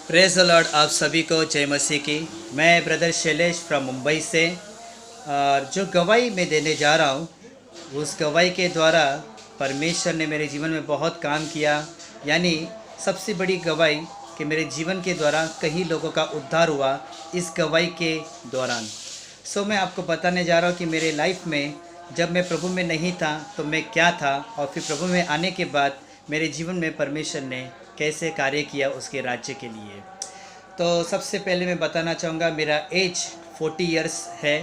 Praise the Lord. आप सभी को जय मसीह की। मैं ब्रदर शैलेश फ्रॉम मुंबई से। और जो गवाही मैं देने जा रहा हूँ, उस गवाही के द्वारा परमेश्वर ने मेरे जीवन में बहुत काम किया। यानी सबसे बड़ी गवाही कि मेरे जीवन के द्वारा कई लोगों का उद्धार हुआ इस गवाही के दौरान। मैं आपको बताने जा रहा हूँ कि मेरे लाइफ में जब मैं प्रभु में नहीं था तो मैं क्या था, और फिर प्रभु में आने के बाद मेरे जीवन में परमेश्वर ने कैसे कार्य किया उसके राज्य के लिए। तो सबसे पहले मैं बताना चाहूँगा, मेरा एज 40 इयर्स है।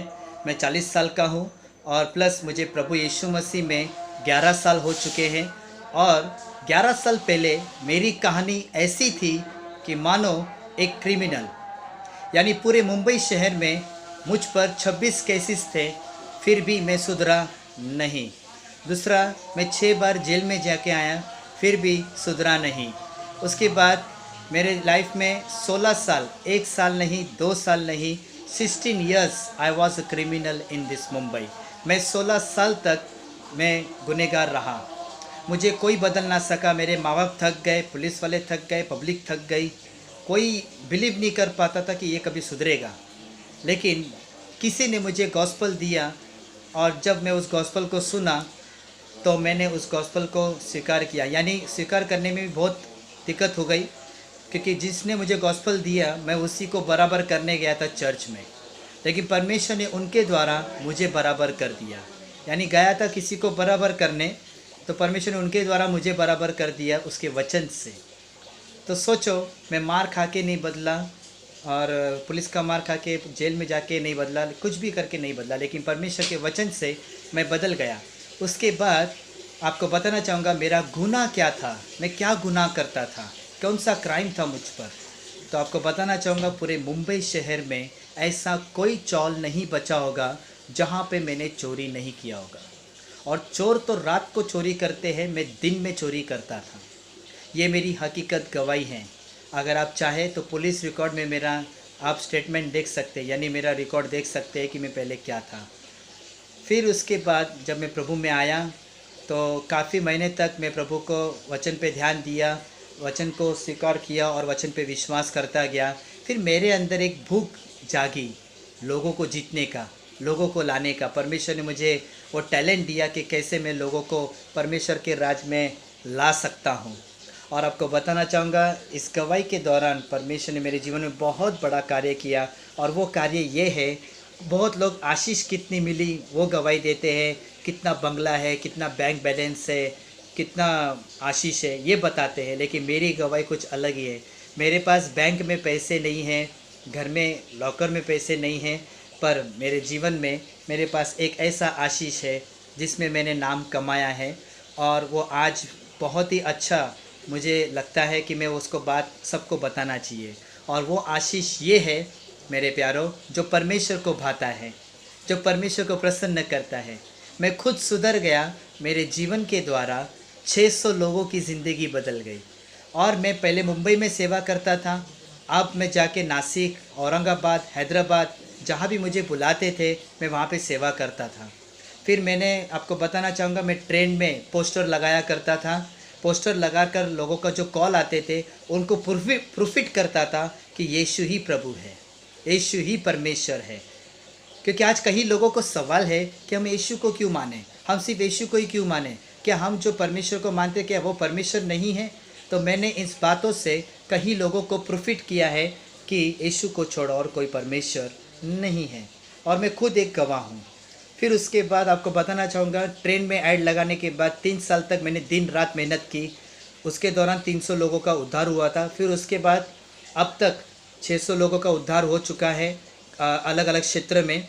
मैं 40 साल का हूँ, और प्लस मुझे प्रभु यीशु मसीह में 11 साल हो चुके हैं। और 11 साल पहले मेरी कहानी ऐसी थी कि मानो एक क्रिमिनल, यानी पूरे मुंबई शहर में मुझ पर 26 केसेस थे, फिर भी मैं सुधरा नहीं। दूसरा, मैं 6 बार जेल में जाके आया, फिर भी सुधरा नहीं। उसके बाद मेरे लाइफ में 16 साल, 1 साल नहीं, 2 साल नहीं, 16 years I was a criminal in this Mumbai. मैं 16 साल तक मैं गुनहगार रहा। मुझे कोई बदल ना सका। मेरे माँ बाप थक गए, पुलिस वाले थक गए, पब्लिक थक गई। कोई बिलीव नहीं कर पाता था कि ये कभी सुधरेगा। लेकिन किसी ने मुझे गॉस्पल दिया, और जब मैं उस गॉस्पल को सुना तो मैंने उस गॉस्पल को स्वीकार किया। यानी स्वीकार करने में भी बहुत दिक्कत हो गई, क्योंकि जिसने मुझे गॉस्पल दिया मैं उसी को बराबर करने गया था चर्च में, लेकिन परमेश्वर ने उनके द्वारा मुझे बराबर कर दिया। यानी गया था किसी को बराबर करने, तो परमेश्वर ने उनके द्वारा मुझे बराबर कर दिया उसके वचन से। तो सोचो, मैं मार खा के नहीं बदला, और पुलिस का मार खा के जेल में जाके नहीं बदला, कुछ भी करके नहीं बदला, लेकिन परमेश्वर के वचन से मैं बदल गया। उसके बाद आपको बताना चाहूँगा मेरा गुनाह क्या था, मैं क्या गुनाह करता था, कौन सा क्राइम था मुझ पर। तो आपको बताना चाहूँगा, पूरे मुंबई शहर में ऐसा कोई चौल नहीं बचा होगा जहाँ पे मैंने चोरी नहीं किया होगा। और चोर तो रात को चोरी करते हैं, मैं दिन में चोरी करता था। ये मेरी हकीकत गवाही है। अगर आप चाहें तो पुलिस रिकॉर्ड में मेरा आप स्टेटमेंट देख सकते हैं, यानी मेरा रिकॉर्ड देख सकते हैं कि मैं पहले क्या था। फिर उसके बाद जब मैं प्रभु में आया तो काफ़ी महीने तक मैं प्रभु को वचन पे ध्यान दिया, वचन को स्वीकार किया और वचन पे विश्वास करता गया। फिर मेरे अंदर एक भूख जागी लोगों को जीतने का, लोगों को लाने का। परमेश्वर ने मुझे वो टैलेंट दिया कि कैसे मैं लोगों को परमेश्वर के राज में ला सकता हूँ। और आपको बताना चाहूँगा, इस गवाही के दौरान परमेश्वर ने मेरे जीवन में बहुत बड़ा कार्य किया। और वो कार्य ये है, बहुत लोग आशीष कितनी मिली वो गवाही देते हैं, कितना बंगला है, कितना बैंक बैलेंस है, कितना आशीष है, ये बताते हैं। लेकिन मेरी गवाही कुछ अलग ही है। मेरे पास बैंक में पैसे नहीं हैं, घर में लॉकर में पैसे नहीं हैं, पर मेरे जीवन में मेरे पास एक ऐसा आशीष है जिसमें मैंने नाम कमाया है। और वो आज बहुत ही अच्छा मुझे लगता है कि मैं उसको बात सबको बताना चाहिए। और वो आशीष ये है मेरे प्यारों, जो परमेश्वर को भाता है, जो परमेश्वर को प्रसन्न करता है। मैं खुद सुधर गया। मेरे जीवन के द्वारा 600 लोगों की ज़िंदगी बदल गई। और मैं पहले मुंबई में सेवा करता था, अब मैं जाके नासिक, औरंगाबाद, हैदराबाद, जहाँ भी मुझे बुलाते थे मैं वहाँ पे सेवा करता था। फिर मैंने आपको बताना चाहूँगा, मैं ट्रेन में पोस्टर लगाया करता था। पोस्टर लगाकर लोगों का जो कॉल आते थे उनको प्रूफिट करता था कि यीशु ही प्रभु है, यीशु ही परमेश्वर है। क्योंकि आज कई लोगों को सवाल है कि हम यीशु को क्यों माने, हम सिर्फ यीशु को ही क्यों माने, क्या हम जो परमेश्वर को मानते क्या वो परमेश्वर नहीं है। तो मैंने इस बातों से कई लोगों को प्रूफिट किया है कि यीशु को छोड़ा और कोई परमेश्वर नहीं है। और मैं खुद एक गवाह हूँ। फिर उसके बाद आपको बताना चाहूँगा, ट्रेन में ऐड लगाने के बाद 3 साल तक मैंने दिन रात मेहनत की। उसके दौरान 300 लोगों का उद्धार हुआ था। फिर उसके बाद अब तक 600 लोगों का उद्धार हो चुका है अलग अलग क्षेत्र में।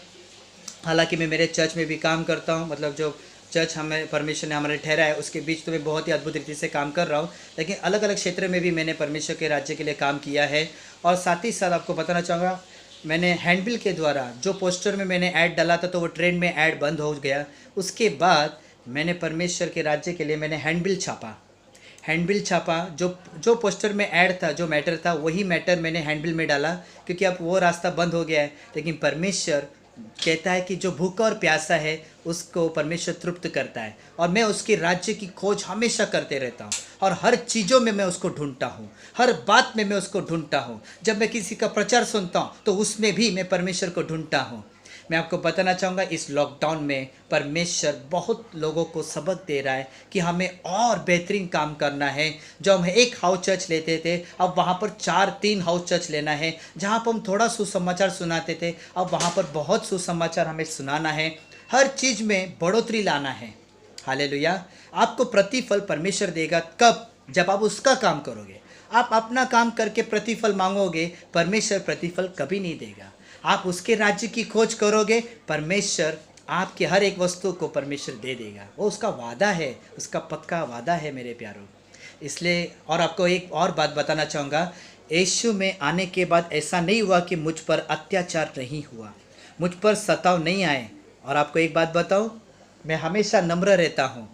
हालांकि मैं मेरे चर्च में भी काम करता हूं, मतलब जो चर्च हमें परमेश्वर ने हमारे ठहरा है उसके बीच तो मैं बहुत ही अद्भुत रीति से काम कर रहा हूं। लेकिन अलग अलग क्षेत्र में भी मैंने परमेश्वर के राज्य के लिए काम किया है। और साथ ही साथ आपको बताना चाहूँगा, मैंने हैंडबिल के द्वारा जो पोस्टर में मैंने ऐड डाला था तो वो ट्रेन में ऐड बंद हो गया। उसके बाद मैंने परमेश्वर के राज्य के लिए मैंने हैंडबिल छापा। हैंडबिल छापा, जो जो पोस्टर में ऐड था, जो मैटर था, वही मैटर मैंने हैंडबिल में डाला, क्योंकि अब वो रास्ता बंद हो गया है। लेकिन परमेश्वर कहता है कि जो भूखा और प्यासा है उसको परमेश्वर तृप्त करता है, और मैं उसके राज्य की खोज हमेशा करते रहता हूँ, और हर चीज़ों में मैं उसको ढूंढता हूँ, हर बात में मैं उसको ढूंढता हूँ। जब मैं किसी का प्रचार सुनता हूँ तो उसमें भी मैं परमेश्वर को ढूंढता हूँ। मैं आपको बताना चाहूँगा, इस लॉकडाउन में परमेश्वर बहुत लोगों को सबक दे रहा है कि हमें और बेहतरीन काम करना है। जो हम एक हाउस चर्च लेते थे, अब वहाँ पर 4-3 हाउस चर्च लेना है। जहाँ पर हम थोड़ा सुसमाचार सुनाते थे, अब वहाँ पर बहुत सुसमाचार हमें सुनाना है। हर चीज़ में बढ़ोतरी लाना है। हालेलुया। आपको प्रतिफल परमेश्वर देगा कब? जब आप उसका काम करोगे। आप अपना काम करके प्रतिफल मांगोगे, परमेश्वर प्रतिफल कभी नहीं देगा। आप उसके राज्य की खोज करोगे, परमेश्वर आपके हर एक वस्तु को परमेश्वर दे देगा। वो उसका वादा है, उसका पक्का वादा है मेरे प्यारों। इसलिए और आपको एक और बात बताना चाहूँगा, यीशु में आने के बाद ऐसा नहीं हुआ कि मुझ पर अत्याचार नहीं हुआ, मुझ पर सताव नहीं आए। और आपको एक बात बताऊँ, मैं हमेशा नम्र रहता हूँ।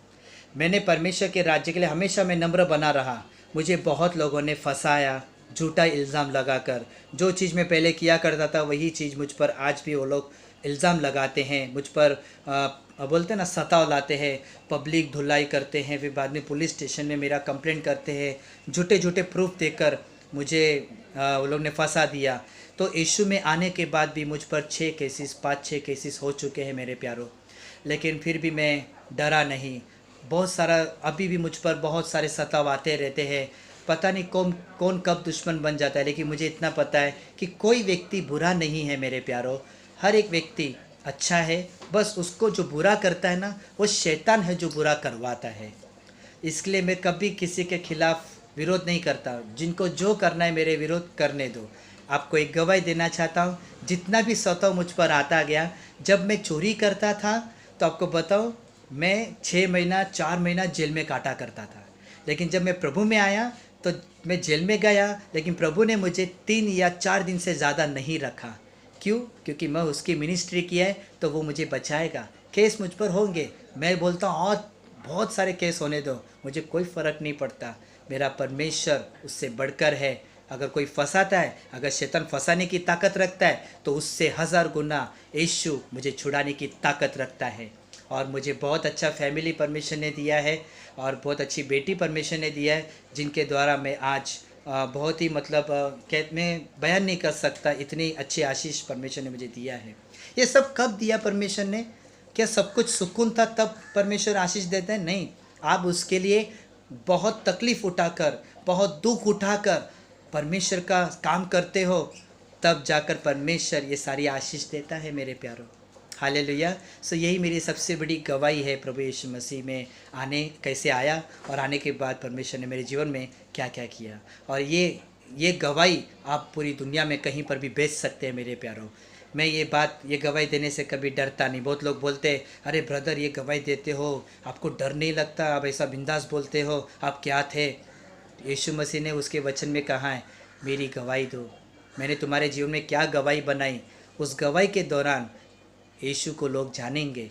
मैंने परमेश्वर के राज्य के लिए हमेशा मैं नम्र बना रहा। मुझे बहुत लोगों ने फंसाया, झूठा इल्ज़ाम लगाकर। जो चीज़ मैं पहले किया करता था वही चीज़ मुझ पर आज भी वो लोग इल्ज़ाम लगाते हैं, मुझ पर बोलते हैं ना, सताव लाते हैं, पब्लिक धुलाई करते हैं, फिर बाद में पुलिस स्टेशन में मेरा कंप्लेंट करते हैं। झूठे झूठे प्रूफ देकर मुझे वो लोग ने फंसा दिया। तो यीशु में आने के बाद भी मुझ पर 5-6 केसेस हो चुके हैं मेरे प्यारों। लेकिन फिर भी मैं डरा नहीं। बहुत सारा अभी भी मुझ पर बहुत सारे सताव आते रहते हैं। पता नहीं कौन कौन कब दुश्मन बन जाता है, लेकिन मुझे इतना पता है कि कोई व्यक्ति बुरा नहीं है मेरे प्यारों। हर एक व्यक्ति अच्छा है। बस उसको जो बुरा करता है ना, वो शैतान है जो बुरा करवाता है। इसलिए मैं कभी किसी के खिलाफ विरोध नहीं करता। जिनको जो करना है मेरे विरोध करने दो। आपको एक गवाही देना चाहता हूँ, जितना भी सताव मुझ पर आता गया, जब मैं चोरी करता था तो आपको बताओ, मैं 6 महीना 4 महीना जेल में काटा करता था। लेकिन जब मैं प्रभु में आया तो मैं जेल में गया, लेकिन प्रभु ने मुझे 3 या 4 दिन से ज़्यादा नहीं रखा। क्यों? क्योंकि मैं उसकी मिनिस्ट्री किया है, तो वो मुझे बचाएगा। केस मुझ पर होंगे, मैं बोलता हूँ और बहुत सारे केस होने दो, मुझे कोई फ़र्क नहीं पड़ता। मेरा परमेश्वर उससे बढ़कर है। अगर कोई फंसाता है, अगर शैतान फंसाने की ताकत रखता है, तो उससे 1000 गुना यीशु मुझे छुड़ाने की ताकत रखता है। और मुझे बहुत अच्छा फैमिली परमेश्वर ने दिया है, और बहुत अच्छी बेटी परमेश्वर ने दिया है, जिनके द्वारा मैं आज बहुत ही मतलब मैं बयान नहीं कर सकता, इतनी अच्छी आशीष परमेश्वर ने मुझे दिया है। ये सब कब दिया परमेश्वर ने? क्या सब कुछ सुकून था तब परमेश्वर आशीष देते हैं? नहीं। आप उसके लिए बहुत तकलीफ़ उठाकर, बहुत दुख उठाकर परमेश्वर का काम करते हो, तब जाकर परमेश्वर ये सारी आशीष देता है मेरे प्यारों। हालेलुया। सो यही मेरी सबसे बड़ी गवाही है, प्रभु यीशु मसीह में आने कैसे आया, और आने के बाद परमेश्वर ने मेरे जीवन में क्या क्या किया। और ये गवाही आप पूरी दुनिया में कहीं पर भी बेच सकते हैं मेरे प्यारों। मैं ये गवाही देने से कभी डरता नहीं। बहुत लोग बोलते हैं, अरे ब्रदर ये गवाही देते हो, आपको डर नहीं लगता, आप ऐसा बिंदास बोलते हो, आप क्या थे? यीशु मसीह ने उसके वचन में कहा है, मेरी गवाही दो। मैंने तुम्हारे जीवन में क्या गवाही बनाई, उस गवाही के दौरान यीशु को लोग जानेंगे।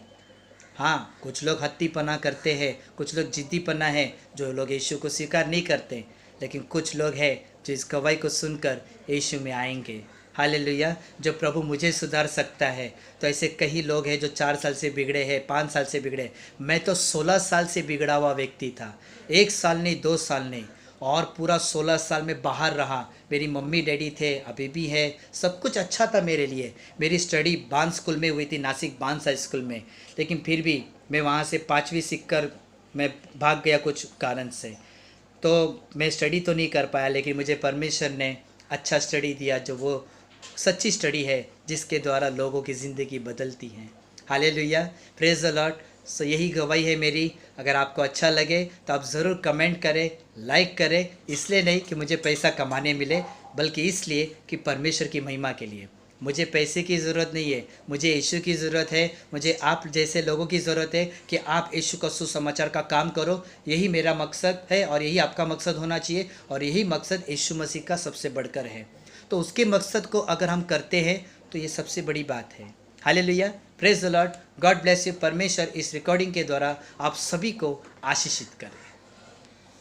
हाँ, कुछ लोग हत्तीपना करते हैं, कुछ लोग जिद्दीपना है, जो लोग यीशु को स्वीकार नहीं करते, लेकिन कुछ लोग हैं जो इस गवाही को सुनकर यीशु में आएंगे। हालेलुया। जो प्रभु मुझे सुधार सकता है, तो ऐसे कई लोग हैं जो 4 साल से बिगड़े हैं, 5 साल से बिगड़े। मैं तो 16 साल से बिगड़ा हुआ व्यक्ति था। 1 साल नहीं, 2 साल नहीं, और पूरा 16 साल में बाहर रहा। मेरी मम्मी डैडी थे, अभी भी है, सब कुछ अच्छा था मेरे लिए। मेरी स्टडी बान स्कूल में हुई थी, नासिक बांस हाई स्कूल में, लेकिन फिर भी मैं वहाँ से 5वीं सीख कर मैं भाग गया कुछ कारण से। तो मैं स्टडी तो नहीं कर पाया, लेकिन मुझे परमेश्वर ने अच्छा स्टडी दिया, जो वो सच्ची स्टडी है जिसके द्वारा लोगों की ज़िंदगी बदलती है। Hallelujah, praise the Lord. So यही गवाही है मेरी। अगर आपको अच्छा लगे तो आप ज़रूर कमेंट करें, लाइक करें। इसलिए नहीं कि मुझे पैसा कमाने मिले, बल्कि इसलिए कि परमेश्वर की महिमा के लिए। मुझे पैसे की ज़रूरत नहीं है, मुझे यीशु की ज़रूरत है। मुझे आप जैसे लोगों की ज़रूरत है कि आप यीशु का सुसमाचार का काम करो। यही मेरा मकसद है, और यही आपका मकसद होना चाहिए, और यही मकसद यीशु मसीह का सबसे बढ़कर है। तो उसके मकसद को अगर हम करते हैं तो ये सबसे बड़ी बात है। Hallelujah, praise the Lord, God bless you. परमेश्वर इस रिकॉर्डिंग के द्वारा आप सभी को आशीषित करें।